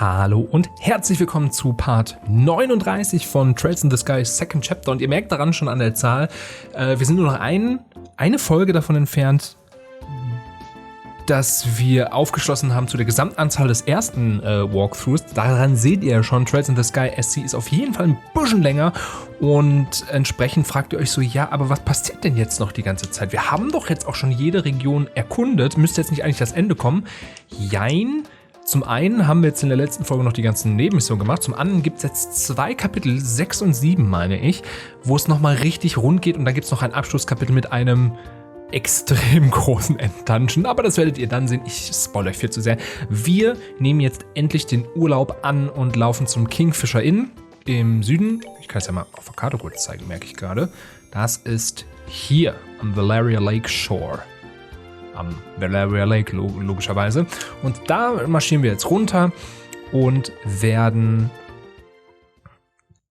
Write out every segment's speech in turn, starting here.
Hallo und herzlich willkommen zu Part 39 von Trails in the Sky Second Chapter. Und ihr merkt daran schon an der Zahl, wir sind nur noch eine Folge davon entfernt, dass wir aufgeschlossen haben zu der Gesamtanzahl des ersten Walkthroughs. Daran seht ihr ja schon, Trails in the Sky SC ist auf jeden Fall ein bisschen länger. Und entsprechend fragt ihr euch so, ja, aber was passiert denn jetzt noch die ganze Zeit? Wir haben doch jetzt auch schon jede Region erkundet. Müsste jetzt nicht eigentlich das Ende kommen? Jein. Zum einen haben wir jetzt in der letzten Folge noch die ganzen Nebenmissionen gemacht. Zum anderen gibt es jetzt 2 Kapitel, 6 und 7 meine ich, wo es nochmal richtig rund geht. Und dann gibt es noch ein Abschlusskapitel mit einem extrem großen Enddungeon. Aber das werdet ihr dann sehen. Ich spoilere euch viel zu sehr. Wir nehmen jetzt endlich den Urlaub an und laufen zum Kingfisher Inn im Süden. Ich kann es ja mal auf der Karte kurz zeigen, merke ich gerade. Das ist hier am Valeria Lake Shore. Am Valeria Lake logischerweise. Und da marschieren wir jetzt runter und werden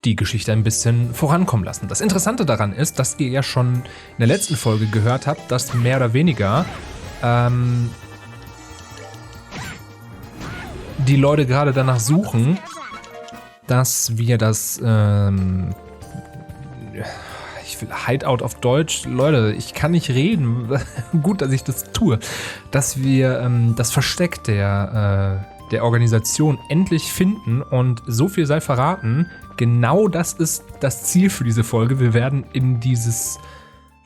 die Geschichte ein bisschen vorankommen lassen. Das Interessante daran ist, dass ihr ja schon in der letzten Folge gehört habt, dass mehr oder weniger die Leute gerade danach suchen, dass wir das ich will Hideout auf Deutsch. Leute, ich kann nicht reden. Gut, dass ich das tue. Dass wir das Versteck der Organisation endlich finden. Und so viel sei verraten, genau das ist das Ziel für diese Folge. Wir werden in dieses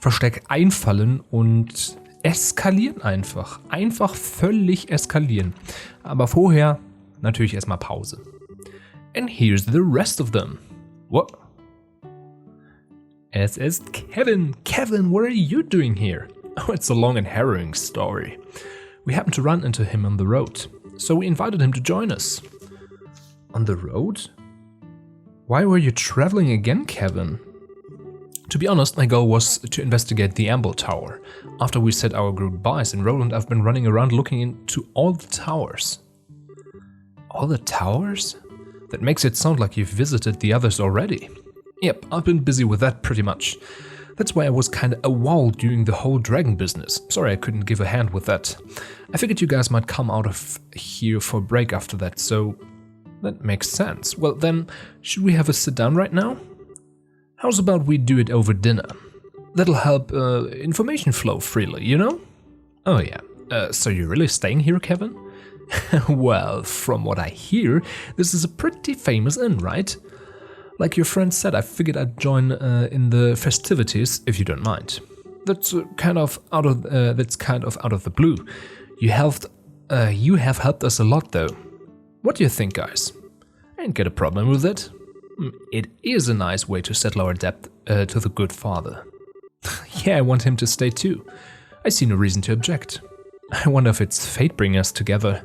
Versteck einfallen und eskalieren einfach. Einfach völlig eskalieren. Aber vorher natürlich erstmal Pause. And here's the rest of them. What? Es ist Kevin. Kevin, what are you doing here? Oh, it's a long and harrowing story. We happened to run into him on the road, so we invited him to join us. On the road? Why were you traveling again, Kevin? To be honest, my goal was to investigate the Amble Tower. After we said our goodbyes in Roland, I've been running around looking into all the towers. All the towers? That makes it sound like you've visited the others already. Yep, I've been busy with that pretty much. That's why I was kinda a wall during the whole dragon business. Sorry I couldn't give a hand with that. I figured you guys might come out of here for a break after that, so that makes sense. Well then, should we have a sit down right now? How's about we do it over dinner? That'll help information flow freely, you know? Oh yeah, so you're really staying here, Kevin? Well, from what I hear, this is a pretty famous inn, right? Like your friend said, I figured I'd join in the festivities, if you don't mind. That's kind of out of the blue. You have helped us a lot, though. What do you think, guys? I ain't got a problem with it. It is a nice way to settle our debt to the good father. Yeah, I want him to stay too. I see no reason to object. I wonder if it's fate bringing us together.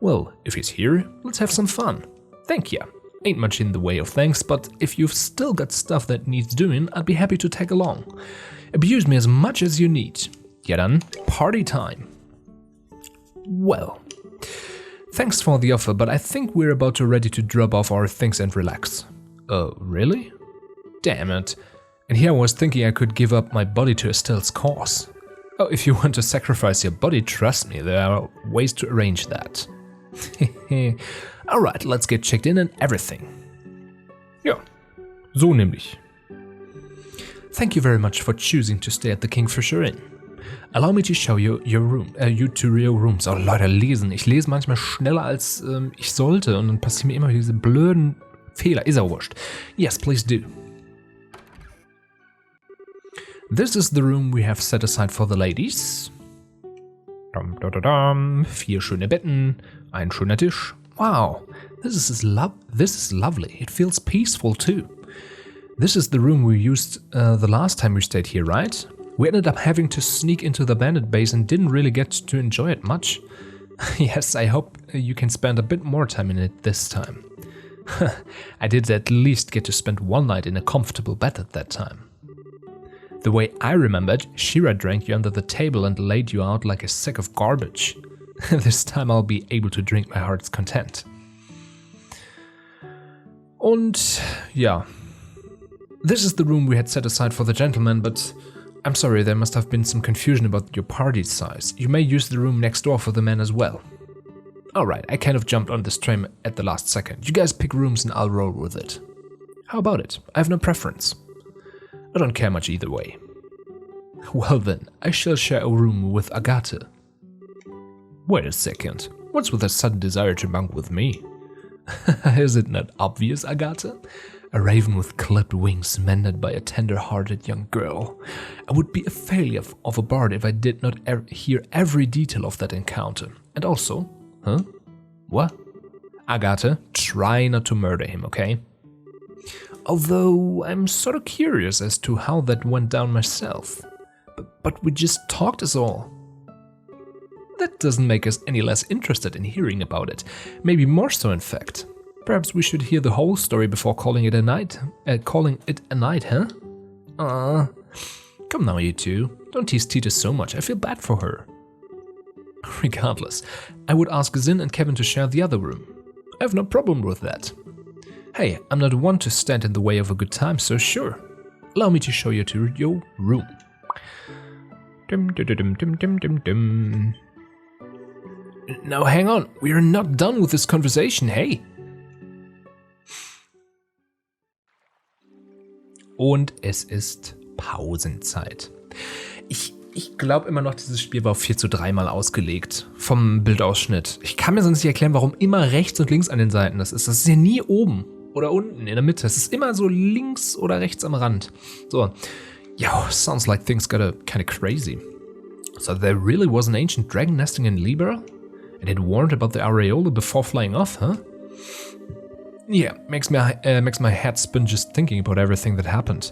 Well, if he's here, let's have some fun. Thank ya. Ain't much in the way of thanks, but if you've still got stuff that needs doing, I'd be happy to tag along. Abuse me as much as you need. Ja dann, party time. Well, thanks for the offer, but I think we're about to ready to drop off our things and relax. Oh, really? Damn it. And here I was thinking I could give up my body to Estelle's cause. Oh, if you want to sacrifice your body, trust me, there are ways to arrange that. Alright, let's get checked in and everything. Ja, so nämlich. Thank you very much for choosing to stay at the Kingfisher Inn. Allow me to show you your rooms. Oh Leute, lesen. Ich lese manchmal schneller als ich sollte und dann passieren mir immer diese blöden Fehler. Ist auch wurscht. Yes, please do. This is the room we have set aside for the ladies. 4 schöne Betten, ein schöner Tisch. Wow, this is lovely. It feels peaceful too. This is the room we used the last time we stayed here, right? We ended up having to sneak into the bandit base and didn't really get to enjoy it much. Yes, I hope you can spend a bit more time in it this time. I did at least get to spend one night in a comfortable bed at that time. The way I remembered, Shira drank you under the table and laid you out like a sack of garbage. This time I'll be able to drink my heart's content. Und ja, this is the room we had set aside for the gentleman, but I'm sorry, there must have been some confusion about your party size. You may use the room next door for the men as well. Alright, I kind of jumped on this train at the last second. You guys pick rooms and I'll roll with it. How about it? I have no preference. I don't care much either way. Well then, I shall share a room with Agathe. Wait a second, what's with a sudden desire to bunk with me? Is it not obvious, Agathe? A raven with clipped wings mended by a tender-hearted young girl. I would be a failure of a bard if I did not hear every detail of that encounter. And also, huh? What? Agathe, try not to murder him, okay? Although I'm sort of curious as to how that went down myself. But we just talked is all. That doesn't make us any less interested in hearing about it. Maybe more so, in fact. Perhaps we should hear the whole story before calling it a night, huh? Come now, you two. Don't tease Tita so much. I feel bad for her. Regardless, I would ask Zin and Kevin to share the other room. I have no problem with that. Hey, I'm not one to stand in the way of a good time, so sure. Allow me to show you to your room. Now hang on, we are not done with this conversation, hey? Und es ist Pausenzeit. Ich glaube immer noch, dieses Spiel war auf 4:3 mal ausgelegt. Vom Bildausschnitt. Ich kann mir sonst nicht erklären, warum immer rechts und links an den Seiten das ist. Das ist ja nie oben oder unten in der Mitte. Es ist immer so links oder rechts am Rand. So. Yo, sounds like things got kind of crazy. So there really was an ancient dragon nesting in Libra? And it warned about the areola before flying off, huh? Yeah, makes my head spin just thinking about everything that happened.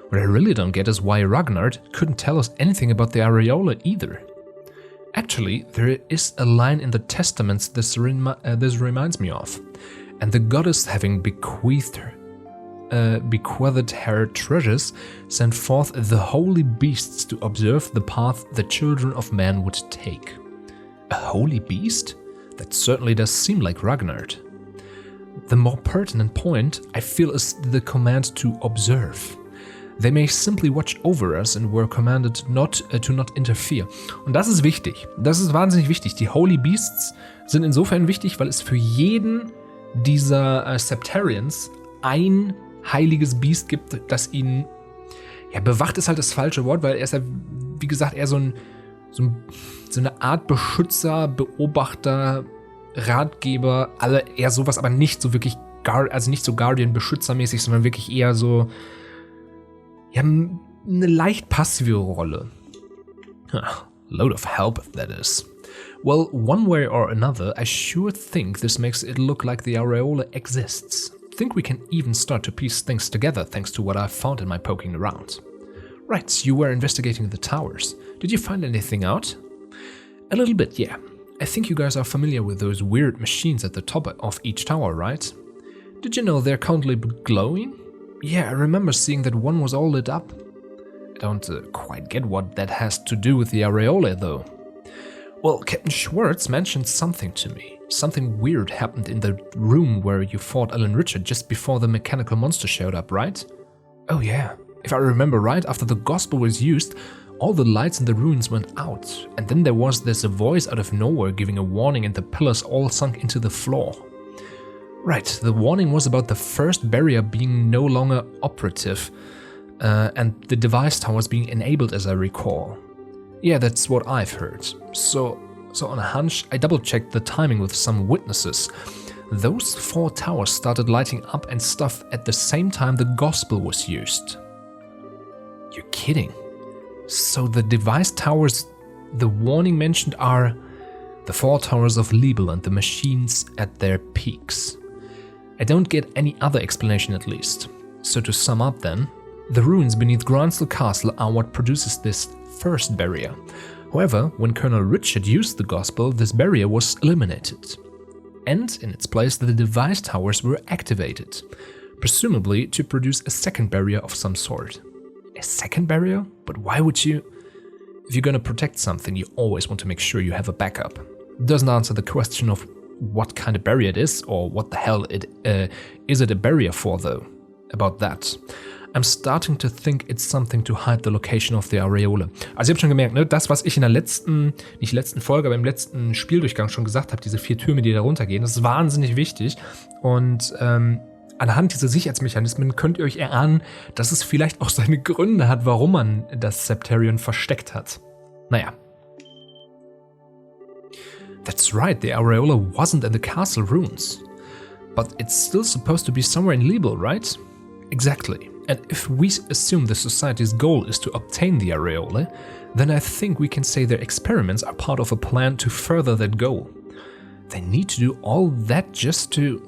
What I really don't get is why Ragnard couldn't tell us anything about the areola either. Actually, there is a line in the testaments this reminds me of. And the goddess, having bequeathed her treasures, sent forth the holy beasts to observe the path the children of man would take. A holy beast? That certainly does seem like Ragnard. The more pertinent point, I feel, is the command to observe. They may simply watch over us and were commanded to not interfere. Und das ist wichtig. Das ist wahnsinnig wichtig. Die Holy Beasts sind insofern wichtig, weil es für jeden dieser Septarians ein heiliges Biest gibt, das ihn... Ja, bewacht ist halt das falsche Wort, weil er ist ja, wie gesagt, eher so eine Art Beschützer, Beobachter, Ratgeber, also eher sowas, aber nicht so wirklich, also nicht so Guardian-Beschützermäßig, sondern wirklich eher so, ja, eine leicht passive Rolle. Load of help, that is. Well, one way or another, I sure think this makes it look like the areola exists. Think we can even start to piece things together thanks to what I've found in my poking around. Right, you were investigating the towers. Did you find anything out? A little bit, yeah. I think you guys are familiar with those weird machines at the top of each tower, right? Did you know they're currently glowing? Yeah, I remember seeing that one was all lit up. I don't quite get what that has to do with the areola, though. Well, Captain Schwartz mentioned something to me. Something weird happened in the room where you fought Alan Richard just before the mechanical monster showed up, right? Oh yeah. If I remember right, after the gospel was used, all the lights in the ruins went out, and then there was this voice out of nowhere giving a warning and the pillars all sunk into the floor. Right, the warning was about the first barrier being no longer operative, and the device towers being enabled, as I recall. Yeah, that's what I've heard. So on a hunch, I double-checked the timing with some witnesses. Those 4 towers started lighting up and stuff at the same time the gospel was used. You're kidding. So the device towers the warning mentioned are the 4 towers of Liebel and the machines at their peaks. I don't get any other explanation, at least. So to sum up then, the ruins beneath Gransel Castle are what produces this first barrier. However, when Colonel Richard used the gospel, this barrier was eliminated. And in its place the device towers were activated, presumably to produce a second barrier of some sort. A second barrier? But why would you? If you're gonna protect something, you always want to make sure you have a backup. Doesn't answer the question of what kind of barrier it is, or what the hell is it a barrier for, though. About that. I'm starting to think it's something to hide the location of the Areole. Also ihr habt schon gemerkt, ne, das, was ich in der letzten Folge, aber im letzten Spieldurchgang schon gesagt habe, diese 4 Türme, die da runtergehen, das ist wahnsinnig wichtig. Und anhand dieser Sicherheitsmechanismen könnt ihr euch erahnen, dass es vielleicht auch seine Gründe hat, warum man das Septarion versteckt hat. Naja. That's right, the Areola wasn't in the castle ruins. But it's still supposed to be somewhere in Libel, right? Exactly. And if we assume the society's goal is to obtain the Areole, then I think we can say their experiments are part of a plan to further that goal. They need to do all that just to...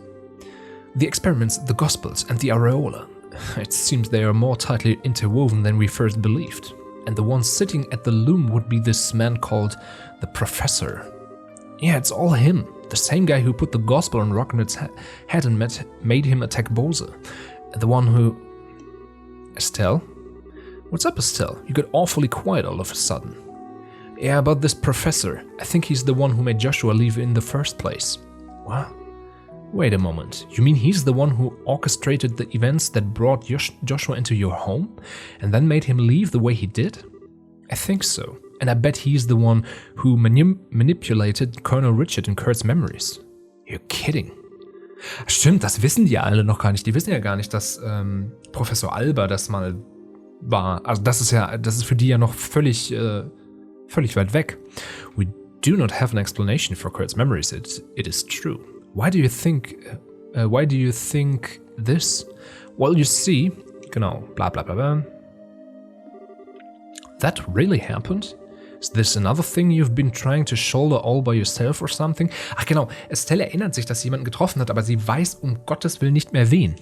The experiments, the Gospels, and the Areola. It seems they are more tightly interwoven than we first believed. And the one sitting at the loom would be this man called the Professor. Yeah, it's all him. The same guy who put the Gospel on Rocknut's head and made him attack Bose. The one who... Estelle? What's up, Estelle? You got awfully quiet all of a sudden. Yeah, about this professor. I think he's the one who made Joshua leave in the first place. What? Wait a moment. You mean he's the one who orchestrated the events that brought Joshua into your home? And then made him leave the way he did? I think so. And I bet he's the one who manipulated Colonel Richard and Kurt's memories. You're kidding. Stimmt, das wissen die ja alle noch gar nicht. Die wissen ja gar nicht, dass Professor Alba das mal war. Also das ist für die ja noch völlig weit weg. We do not have an explanation for Kurt's memories. It is true. Why do you think this? Well, you see, genau, bla bla bla bla. That really happened? Is this another thing you've been trying to shoulder all by yourself or something? Ach genau, Estelle erinnert sich, dass sie jemanden getroffen hat, aber sie weiß um Gottes Willen nicht mehr wen.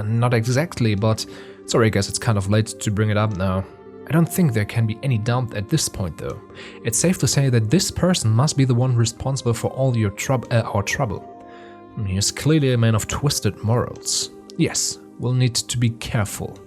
Not exactly, but sorry, I guess it's kind of late to bring it up now. I don't think there can be any doubt at this point though. It's safe to say that this person must be the one responsible for all our trouble. He is clearly a man of twisted morals. Yes, we'll need to be careful.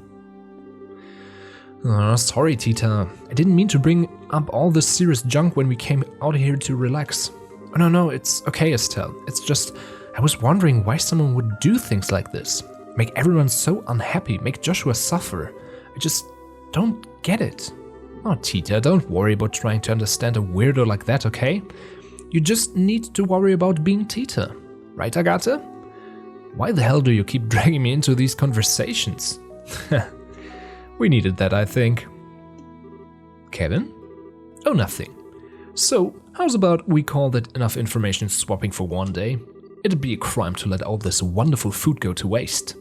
Sorry, Tita. I didn't mean to bring up all this serious junk when we came out here to relax. Oh, no, it's okay, Estelle. It's just, I was wondering why someone would do things like this. Make everyone so unhappy, make Joshua suffer. I just don't get it. Oh, Tita, don't worry about trying to understand a weirdo like that, okay? You just need to worry about being Tita. Right, Agatha? Why the hell do you keep dragging me into these conversations? We needed that, I think. Kevin? Oh, nothing. So, how's about we call that enough information swapping for one day? It'd be a crime to let all this wonderful food go to waste.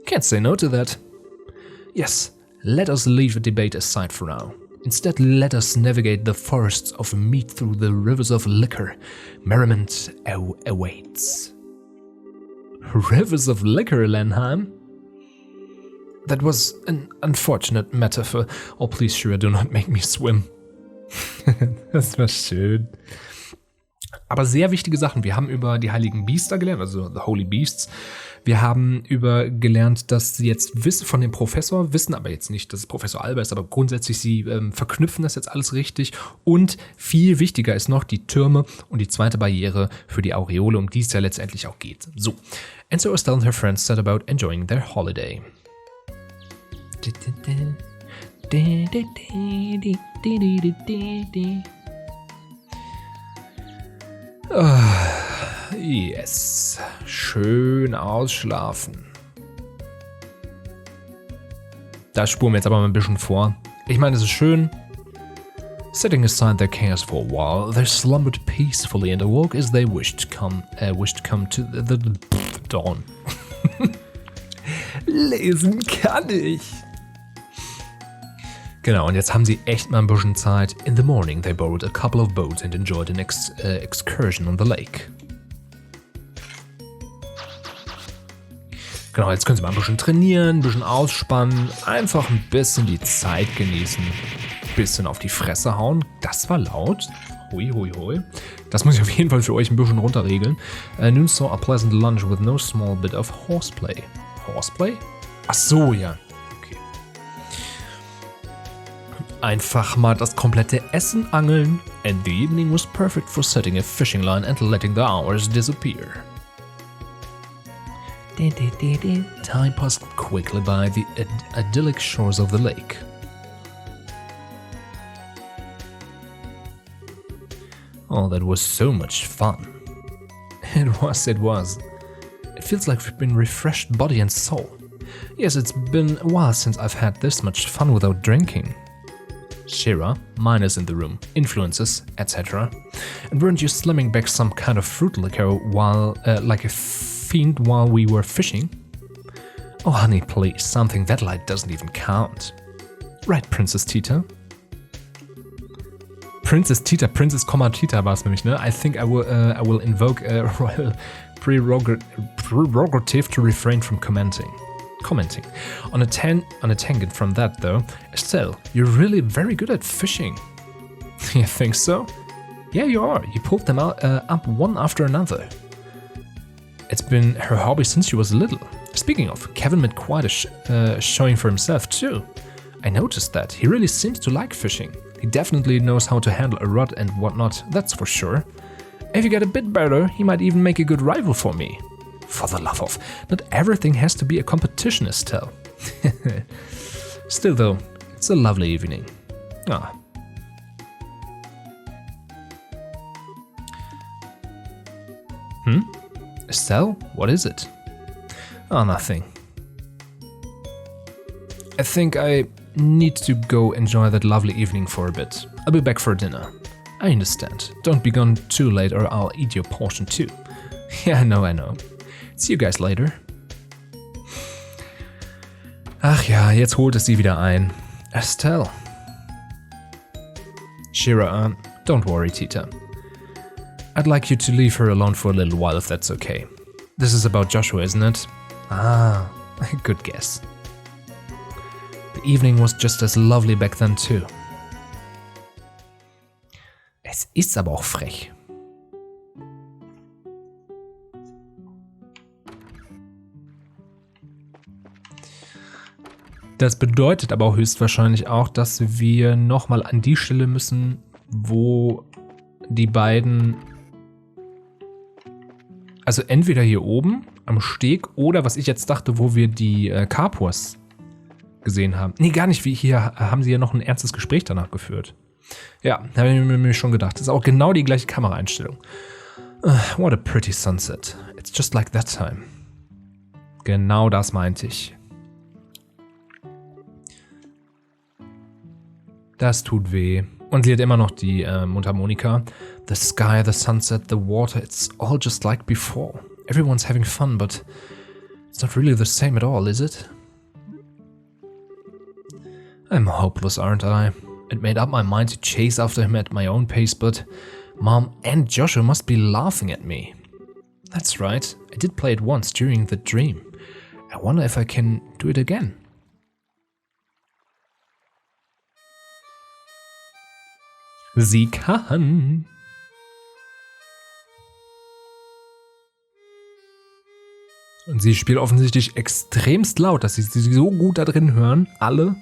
Can't say no to that. Yes, let us leave the debate aside for now. Instead, let us navigate the forests of meat through the rivers of liquor. Merriment awaits. Rivers of liquor, Lenheim? That was an unfortunate metaphor. Oh, please, Shura, do not make me swim. Das war schön. Aber sehr wichtige Sachen. Wir haben über die heiligen Biester gelernt, also the Holy Beasts. Wir haben gelernt, dass sie jetzt von dem Professor wissen, aber jetzt nicht, dass es Professor Alba ist, aber grundsätzlich sie verknüpfen das jetzt alles richtig. Und viel wichtiger ist noch die Türme und die zweite Barriere für die Aureole, um die es ja letztendlich auch geht. So. And so Estelle and her friends set about enjoying their holiday. Yes, schön ausschlafen. Da spuren wir jetzt aber mal ein bisschen vor. Ich meine, es ist schön. Setting aside their chaos for a while, they slumbered peacefully and awoke as they wished to come to the dawn. Lesen kann ich. Genau, und jetzt haben sie echt mal ein bisschen Zeit. In the morning, they borrowed a couple of boats and enjoyed an excursion on the lake. Genau, jetzt können sie mal ein bisschen trainieren, ein bisschen ausspannen, einfach ein bisschen die Zeit genießen, ein bisschen auf die Fresse hauen. Das war laut. Hui, hui, hui. Das muss ich auf jeden Fall für euch ein bisschen runterregeln. Noon saw a pleasant lunch with no small bit of horseplay. Horseplay? Ach so, ja. Einfach mal das komplette Essen angeln. And the evening was perfect for setting a fishing line and letting the hours disappear. Time passed quickly by the idyllic shores of the lake. Oh, that was so much fun. It was. It feels like we've been refreshed body and soul. Yes, it's been a while since I've had this much fun without drinking. Shira, mine is in the room, influences, etc. And weren't you slamming back some kind of fruit liquor while, like a fiend while we were fishing? Oh honey, please, something that light doesn't even count. Right, Princess Tita? Princess Tita, Princess, Tita war es nämlich, ne? I think I will invoke a royal prerogative to refrain from commenting. On a tangent from that though, Estelle, you're really very good at fishing. You think so? Yeah, you are. You pulled them out, up one after another. It's been her hobby since she was little. Speaking of, Kevin made quite a showing for himself too. I noticed that. He really seems to like fishing. He definitely knows how to handle a rod and whatnot, that's for sure. If you get a bit better, he might even make a good rival for me. For the love of, not everything has to be a competition, Estelle. Still though, it's a lovely evening. Ah. Estelle, what is it? Oh, nothing. I think I need to go enjoy that lovely evening for a bit. I'll be back for dinner. I understand. Don't be gone too late or I'll eat your portion too. Yeah, I know. See you guys later. Ach ja, jetzt holt es sie wieder ein. Estelle. Shira, don't worry, Tita. I'd like you to leave her alone for a little while if that's okay. This is about Joshua, isn't it? Ah, good guess. The evening was just as lovely back then too. Es ist aber auch frech. Das bedeutet aber auch höchstwahrscheinlich auch, dass wir nochmal an die Stelle müssen, wo die beiden, also entweder hier oben am Steg oder was ich jetzt dachte, wo wir die Kapurs gesehen haben. Nee, gar nicht, wie hier haben sie ja noch ein ernstes Gespräch danach geführt. Ja, habe ich mir schon gedacht. Das ist auch genau die gleiche Kameraeinstellung. What a pretty sunset. It's just like that time. Genau das meinte ich. Das tut weh. Und sie hat immer noch die Mundharmonika. The sky, the sunset, the water, it's all just like before. Everyone's having fun, but it's not really the same at all, is it? I'm hopeless, aren't I? I'd made up my mind to chase after him at my own pace, but Mom and Joshua must be laughing at me. That's right, I did play it once during the dream. I wonder if I can do it again. Sie kann. Und sie spielt offensichtlich extremst laut, dass sie so gut da drin hören, alle.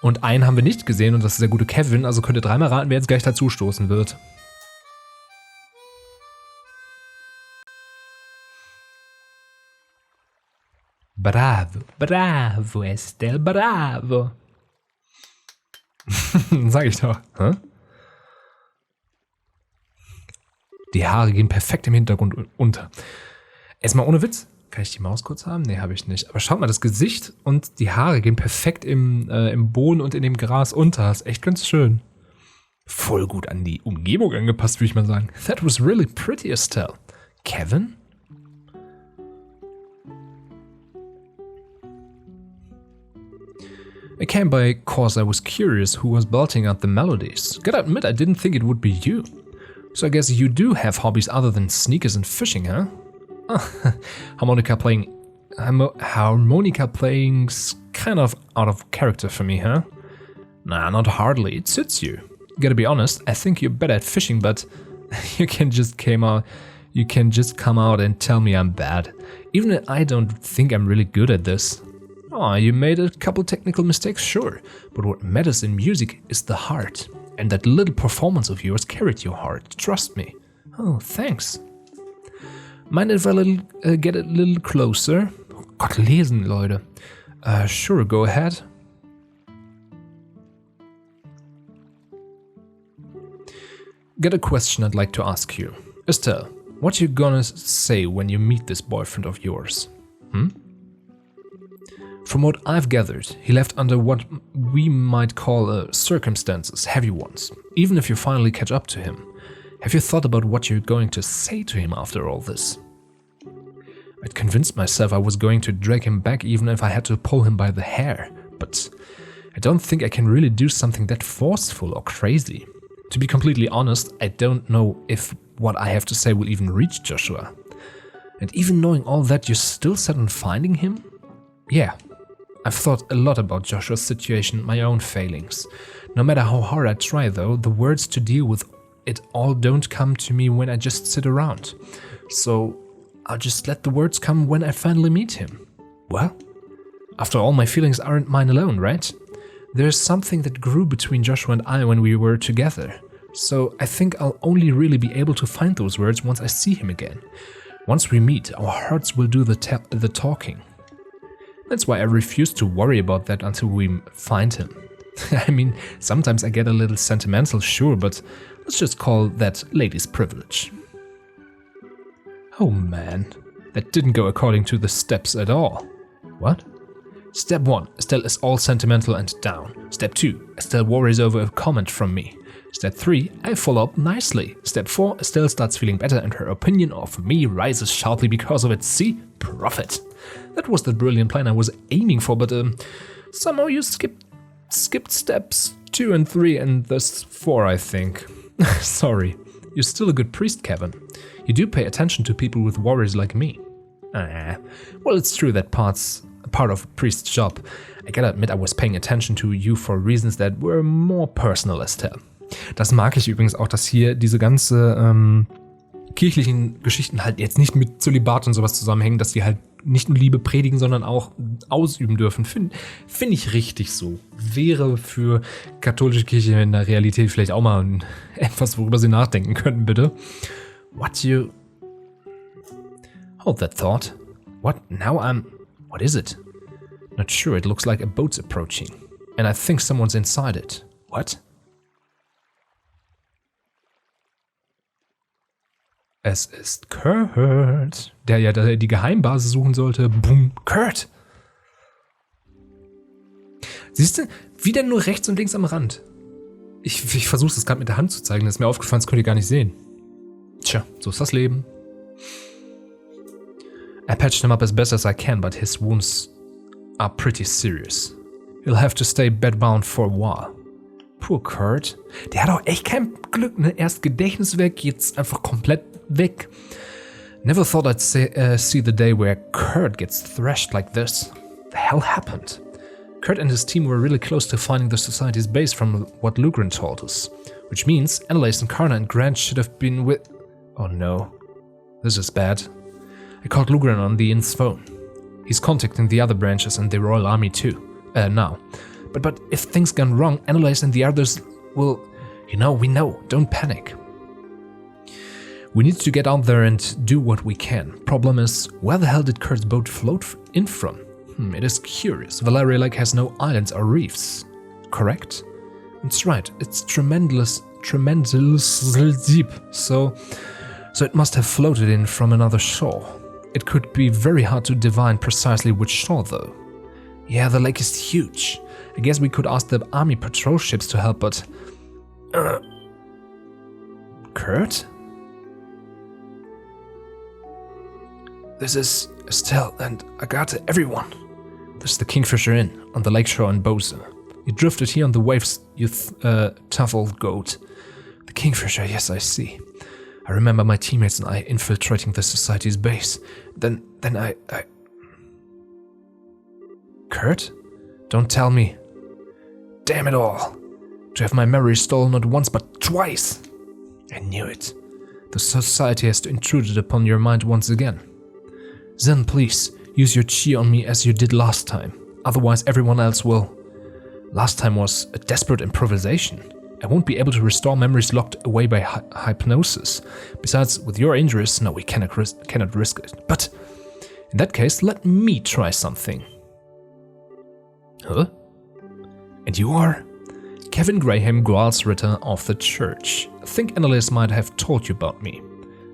Und einen haben wir nicht gesehen und das ist der gute Kevin, also könnt ihr dreimal raten, wer jetzt gleich dazu stoßen wird. Bravo, bravo, Estelle, bravo. Sag ich doch. Hä? Die Haare gehen perfekt im Hintergrund unter. Erstmal ohne Witz. Kann ich die Maus kurz haben? Nee, habe ich nicht. Aber schaut mal, das Gesicht und die Haare gehen perfekt im Boden und in dem Gras unter. Ist echt ganz schön. Voll gut an die Umgebung angepasst, würde ich mal sagen. That was really pretty, Estelle. Kevin? I came by cause I was curious who was belting out the melodies. Gotta admit, I didn't think it would be you. So I guess you do have hobbies other than sneakers and fishing, huh? Harmonica playing's kind of out of character for me, huh? Nah, not hardly. It suits you. Gotta be honest, I think you're better at fishing, but you can just come out and tell me I'm bad. Even if I don't think I'm really good at this. Oh, you made a couple technical mistakes, sure, but what matters in music is the heart. And that little performance of yours carried your heart, trust me. Oh, thanks. Mind if I get a little closer? Oh Gott, lesen, Leute. Sure, go ahead. Got a question I'd like to ask you. Estelle, what you gonna say when you meet this boyfriend of yours? From what I've gathered, he left under what we might call circumstances, heavy ones. Even if you finally catch up to him, have you thought about what you're going to say to him after all this? I'd convinced myself I was going to drag him back even if I had to pull him by the hair, but I don't think I can really do something that forceful or crazy. To be completely honest, I don't know if what I have to say will even reach Joshua. And even knowing all that, you're still set on finding him? Yeah, I've thought a lot about Joshua's situation, my own failings. No matter how hard I try though, the words to deal with it all don't come to me when I just sit around. So I'll just let the words come when I finally meet him. Well, after all, my feelings aren't mine alone, right? There's something that grew between Joshua and I when we were together. So I think I'll only really be able to find those words once I see him again. Once we meet, our hearts will do the talking. That's why I refuse to worry about that until we find him. I mean, sometimes I get a little sentimental, sure, but let's just call that ladies' privilege. Oh man, that didn't go according to the steps at all. What? Step 1, Estelle is all sentimental and down. Step 2, Estelle worries over a comment from me. Step 3, I follow up nicely. Step 4, Estelle starts feeling better and her opinion of me rises sharply because of it. See? Profit. That was the brilliant plan I was aiming for, but somehow you skipped steps 2 and 3 and thus 4, I think. Sorry. You're still a good priest, Kevin. You do pay attention to people with worries like me. Well, it's true that part of a priest's job. I gotta admit, I was paying attention to you for reasons that were more personal, Estelle. Das mag ich übrigens auch, dass hier diese ganze kirchlichen Geschichten halt jetzt nicht mit Zölibat und sowas zusammenhängen, dass die halt nicht nur Liebe predigen, sondern auch ausüben dürfen. Find ich richtig so. Wäre für katholische Kirche in der Realität vielleicht auch mal etwas, worüber sie nachdenken könnten, bitte. Hold that thought. What? Now what is it? Not sure, it looks like a boat's approaching. And I think someone's inside it. What? Es ist Kurt, der ja die Geheimbasis suchen sollte. Boom, Kurt! Siehst du, wieder nur rechts und links am Rand. Ich versuche das gerade mit der Hand zu zeigen, das ist mir aufgefallen, das könnt ihr gar nicht sehen. Tja, so ist das Leben. I patched him up as best as I can, but his wounds are pretty serious. He'll have to stay bedbound for a while. Poor Kurt. Der hat auch echt kein Glück, ne? Erst Gedächtnis weg, jetzt einfach komplett weg. Never thought I'd see the day where Kurt gets thrashed like this. The hell happened? Kurt and his team were really close to finding the society's base from what Lugren told us. Which means Annalise and Karna and Grant should have been with... Oh no. This is bad. I called Lugren on the inn's phone. He's contacting the other branches and the Royal Army too. Now. But if things gone wrong, Annalise and the others will... we know. Don't panic. We need to get out there and do what we can. Problem is, where the hell did Kurt's boat float in from? It is curious. Valeria Lake has no islands or reefs. Correct? That's right. It's tremendously deep. So it must have floated in from another shore. It could be very hard to divine precisely which shore, though. Yeah, the lake is huge. I guess we could ask the army patrol ships to help, but... Kurt? This is Estelle and Agatha, everyone. This is the Kingfisher Inn on the lakeshore in Bose. You drifted here on the waves, you tough old goat. The Kingfisher, yes, I see. I remember my teammates and I infiltrating the society's base. Then I... Kurt? Don't tell me. Damn it all. To have my memory stolen not once but twice. I knew it. The society has intruded upon your mind once again. Then please, use your chi on me as you did last time. Otherwise, everyone else will. Last time was a desperate improvisation. I won't be able to restore memories locked away by hypnosis. Besides, with your injuries, no, we cannot risk it. But in that case, let me try something. Huh? And you are? Kevin Graham, Gral's Ritter of the Church. I think Annalise might have told you about me.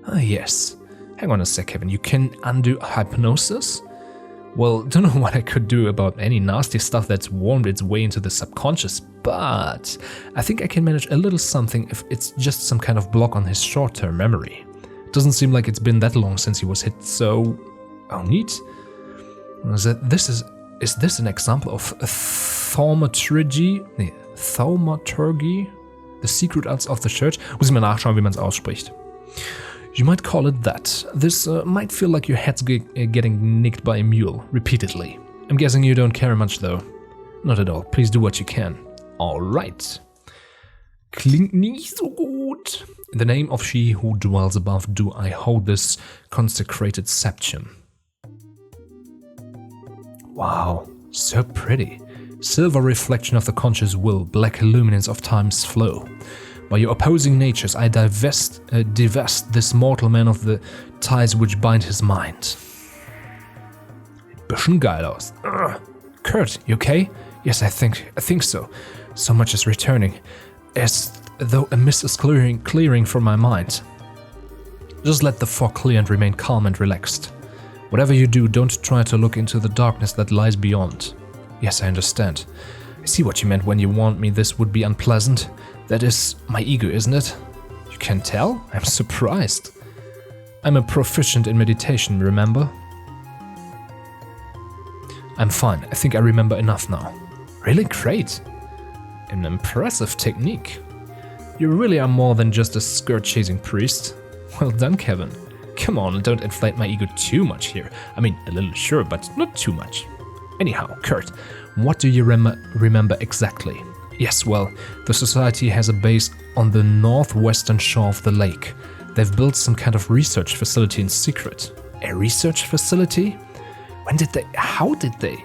Ah, yes. Hang on a sec, Kevin. You can undo hypnosis? Well, don't know what I could do about any nasty stuff that's wormed its way into the subconscious, but I think I can manage a little something if it's just some kind of block on his short-term memory. Doesn't seem like it's been that long since he was hit, so... Oh, neat. Is this an example of thaumaturgy? Nee, thaumaturgy? The secret arts of the church? Muss ich mal nachschauen, wie man es ausspricht. You might call it that. This might feel like your head's getting nicked by a mule, repeatedly. I'm guessing you don't care much though. Not at all. Please do what you can. Alright. Klingt nicht so gut. In the name of she who dwells above do I hold this consecrated septum. Wow, so pretty. Silver reflection of the conscious will, black luminance of time's flow. By your opposing natures, I divest this mortal man of the ties which bind his mind. Bisschen geil aus. Kurt, you okay? Yes, I think so. So much is returning, as though a mist is clearing from my mind. Just let the fog clear and remain calm and relaxed. Whatever you do, don't try to look into the darkness that lies beyond. Yes, I understand. I see what you meant when you warned me this would be unpleasant. That is my ego, isn't it? You can tell? I'm surprised. I'm a proficient in meditation, remember? I'm fine. I think I remember enough now. Really great. An impressive technique. You really are more than just a skirt-chasing priest. Well done, Kevin. Come on, don't inflate my ego too much here. I mean, a little sure, but not too much. Anyhow, Kurt, what do you remember exactly? Yes, well, the society has a base on the northwestern shore of the lake. They've built some kind of research facility in secret. A research facility? When did they? How did they?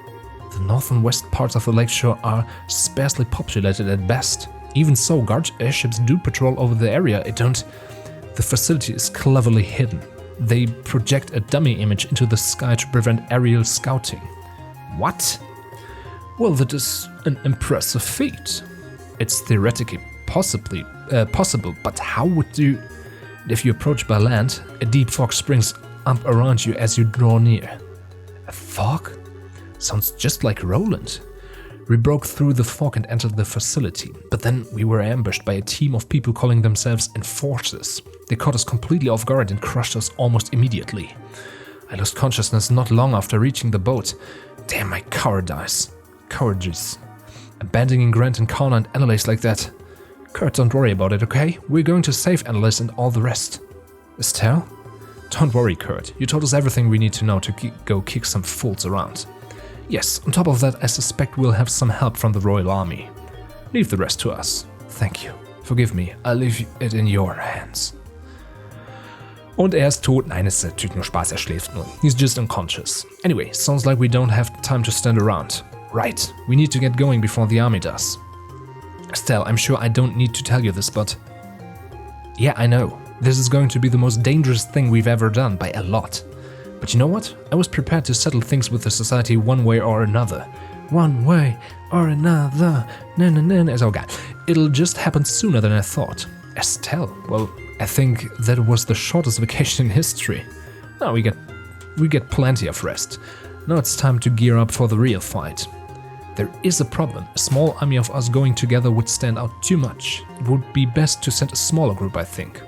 The north and west parts of the lakeshore are sparsely populated at best. Even so, guard airships do patrol over the area. The facility is cleverly hidden. They project a dummy image into the sky to prevent aerial scouting. What? Well, that is an impressive feat. It's theoretically possible, but how would you... If you approach by land, a deep fog springs up around you as you draw near. A fog? Sounds just like Roland. We broke through the fog and entered the facility, but then we were ambushed by a team of people calling themselves enforcers. They caught us completely off guard and crushed us almost immediately. I lost consciousness not long after reaching the boat. Damn my cowardice. Abandoning Grant and Connor and Annalise like that. Kurt, don't worry about it, okay? We're going to save Annalise and all the rest. Estelle? Don't worry, Kurt. You told us everything we need to know to go kick some fools around. Yes, on top of that, I suspect we'll have some help from the Royal Army. Leave the rest to us. Thank you. Forgive me, I'll leave it in your hands. Und ist tot. Nein, ist natürlich nur Spaß, schläft nur. He's just unconscious. Anyway, sounds like we don't have time to stand around. Right, we need to get going before the army does. Estelle, I'm sure I don't need to tell you this, but... Yeah, I know. This is going to be the most dangerous thing we've ever done, by a lot. But you know what? I was prepared to settle things with the society one way or another. One way or another. Na. Ist auch geil. It'll just happen sooner than I thought. Estelle, well, I think that was the shortest vacation in history. Now we get plenty of rest. Now it's time to gear up for the real fight. There is a problem. A small army of us going together would stand out too much. It would be best to send a smaller group, I think.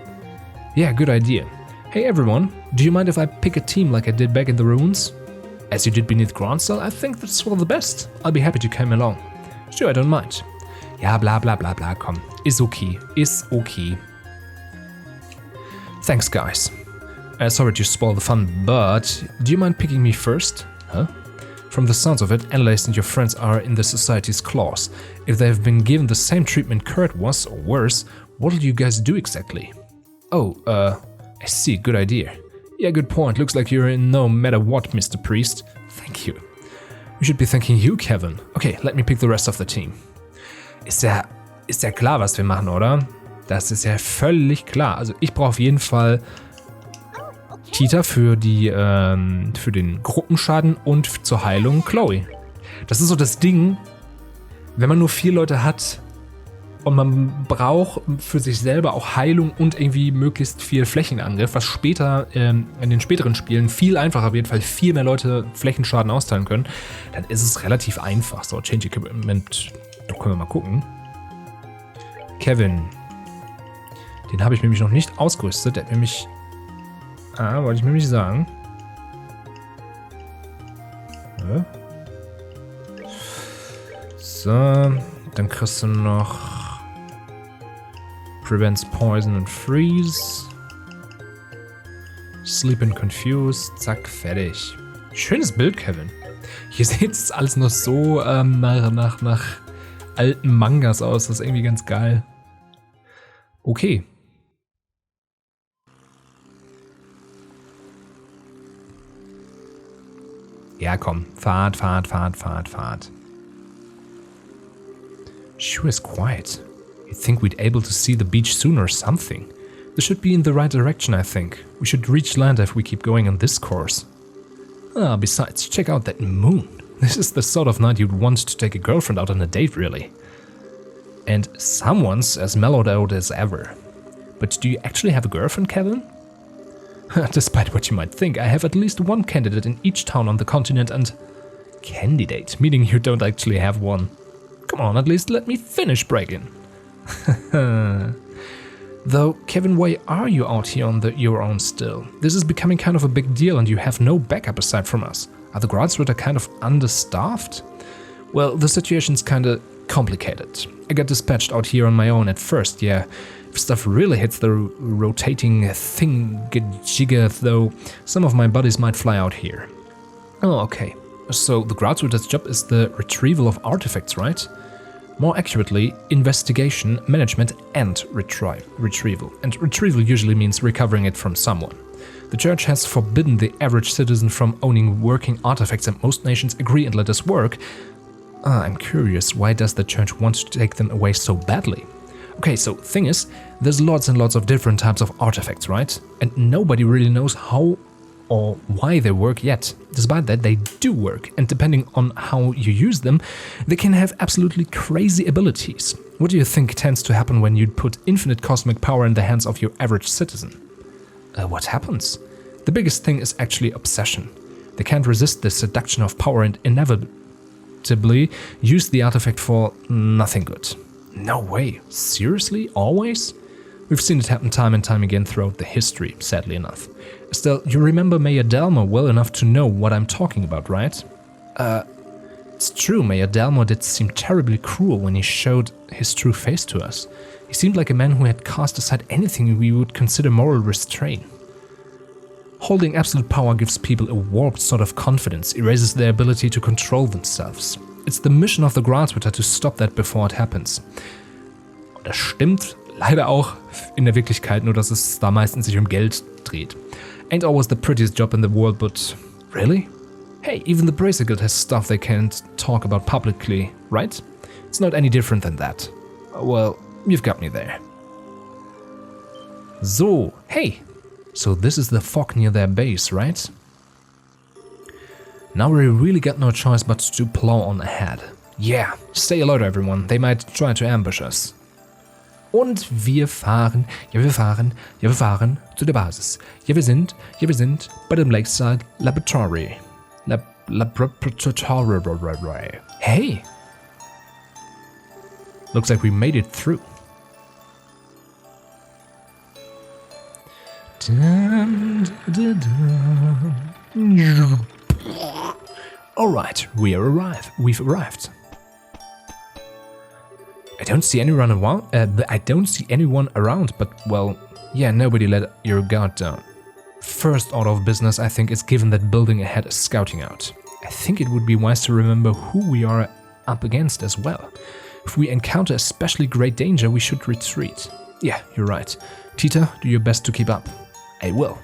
Yeah, good idea. Hey everyone, do you mind if I pick a team like I did back in the ruins? As you did beneath Grandcell, I think that's for the best. I'll be happy to come along. Sure, I don't mind. Ja, bla bla bla bla, komm. Ist okay. Thanks, guys. Sorry to spoil the fun, but do you mind picking me first? Huh? From the sounds of it, Annalise and your friends are in the society's claws. If they have been given the same treatment Kurt was, or worse, what'll you guys do exactly? Oh, I see, good idea. Yeah, good point. Looks like you're in no matter what, Mr. Priest. Thank you. You should be thanking you, Kevin. Okay, let me pick the rest of the team. Ist ja klar, was wir machen, oder? Das ist ja völlig klar. Also ich brauche auf jeden Fall Tita für den Gruppenschaden und zur Heilung Chloe. Das ist so das Ding, wenn man nur 4 Leute hat und man braucht für sich selber auch Heilung und irgendwie möglichst viel Flächenangriff, was später in den späteren Spielen viel einfacher, auf jeden Fall viel mehr Leute Flächenschaden austeilen können, dann ist es relativ einfach. So, Change Equipment, da können wir mal gucken. Kevin. Den habe ich nämlich noch nicht ausgerüstet. Der hat nämlich... wollte ich mir nicht sagen. Ja. So, dann kriegst du noch... Prevents Poison and Freeze. Sleep and Confuse. Zack, fertig. Schönes Bild, Kevin. Hier sieht es alles noch so nach alten Mangas aus. Das ist irgendwie ganz geil. Okay. Ja, komm. Fahrt. Sure is quiet. You'd think we'd able to see the beach soon or something. This should be in the right direction, I think. We should reach land if we keep going on this course. Besides, check out that moon. This is the sort of night you'd want to take a girlfriend out on a date, really. And someone's as mellowed out as ever. But do you actually have a girlfriend, Kevin? Despite what you might think, I have at least one candidate in each town on the continent and... Candidate, meaning you don't actually have one. Come on, at least let me finish bragging. Though, Kevin, why are you out here on your own still? This is becoming kind of a big deal and you have no backup aside from us. Are the Gradsritter kind of understaffed? Well, the situation's kinda complicated. I got dispatched out here on my own at first, yeah. If stuff really hits the rotating thingamajigger, though, some of my buddies might fly out here. Oh, okay. So the Gradsritter's job is the retrieval of artifacts, right? More accurately, investigation, management, and retrieval. And retrieval usually means recovering it from someone. The church has forbidden the average citizen from owning working artifacts, and most nations agree and let us work. I'm curious, why does the church want to take them away so badly? Okay, so thing is, there's lots and lots of different types of artifacts, right? And nobody really knows how or why they work yet. Despite that, they do work, and depending on how you use them, they can have absolutely crazy abilities. What do you think tends to happen when you put infinite cosmic power in the hands of your average citizen? What happens? The biggest thing is actually obsession. They can't resist the seduction of power and inevitably use the artifact for nothing good. No way. Seriously? Always? We've seen it happen time and time again throughout the history, sadly enough. Still, you remember Mayor Dalmor well enough to know what I'm talking about, right? It's true, Mayor Dalmor did seem terribly cruel when he showed his true face to us. He seemed like a man who had cast aside anything we would consider moral restraint. Holding absolute power gives people a warped sort of confidence, erases their ability to control themselves. It's the mission of the Gradsritter to stop that before it happens. Und das stimmt leider auch in der Wirklichkeit, nur dass es da meistens sich um Geld dreht. Ain't always the prettiest job in the world, but really? Hey, even the Bracer Guild has stuff they can't talk about publicly, right? It's not any different than that. Well, you've got me there. So, hey! So this is the fog near their base, right? Now we really got no choice but to plow on ahead. Yeah, stay alert everyone, they might try to ambush us. Und wir fahren zu der Basis. Ja, wir sind bei dem Lakeside Laboratory. Laboratory. Hey! Looks like we made it through. Alright, we've arrived. I don't see anyone around, but, well, yeah, nobody let your guard down. First order of business, I think, is given that building ahead is scouting out. I think it would be wise to remember who we are up against as well. If we encounter especially great danger, we should retreat. Yeah, you're right. Tita, do your best to keep up. I will.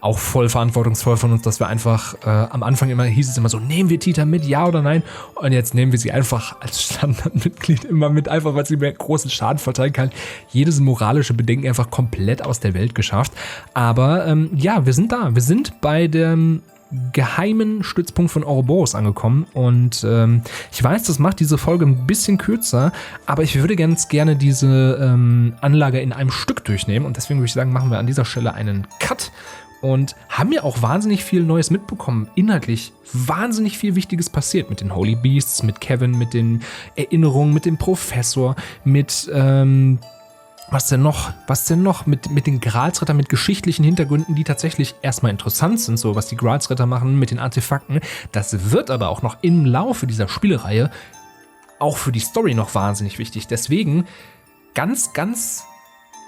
auch voll verantwortungsvoll von uns, dass wir einfach am Anfang hieß es immer so, nehmen wir Tita mit, ja oder nein? Und jetzt nehmen wir sie einfach als Standardmitglied immer mit, einfach weil sie mir großen Schaden verteilen kann. Jedes moralische Bedenken einfach komplett aus der Welt geschafft. Aber ja, wir sind da. Wir sind bei dem geheimen Stützpunkt von Ouroboros angekommen und ich weiß, das macht diese Folge ein bisschen kürzer, aber ich würde ganz gerne diese Anlage in einem Stück durchnehmen und deswegen würde ich sagen, machen wir an dieser Stelle einen Cut und haben ja auch wahnsinnig viel Neues mitbekommen, inhaltlich wahnsinnig viel Wichtiges passiert mit den Holy Beasts, mit Kevin, mit den Erinnerungen, mit dem Professor, mit was denn noch? Mit den Gralsrittern, mit geschichtlichen Hintergründen, die tatsächlich erstmal interessant sind, so was die Gralsritter machen mit den Artefakten. Das wird aber auch noch im Laufe dieser Spielreihe auch für die Story noch wahnsinnig wichtig. Deswegen ganz, ganz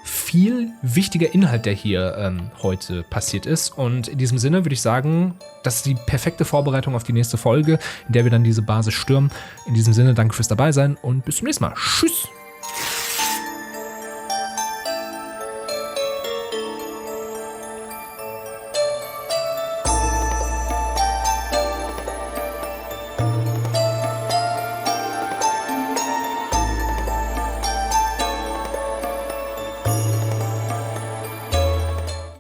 viel wichtiger Inhalt, der hier heute passiert ist. Und in diesem Sinne würde ich sagen, das ist die perfekte Vorbereitung auf die nächste Folge, in der wir dann diese Basis stürmen. In diesem Sinne, danke fürs Dabeisein und bis zum nächsten Mal. Tschüss!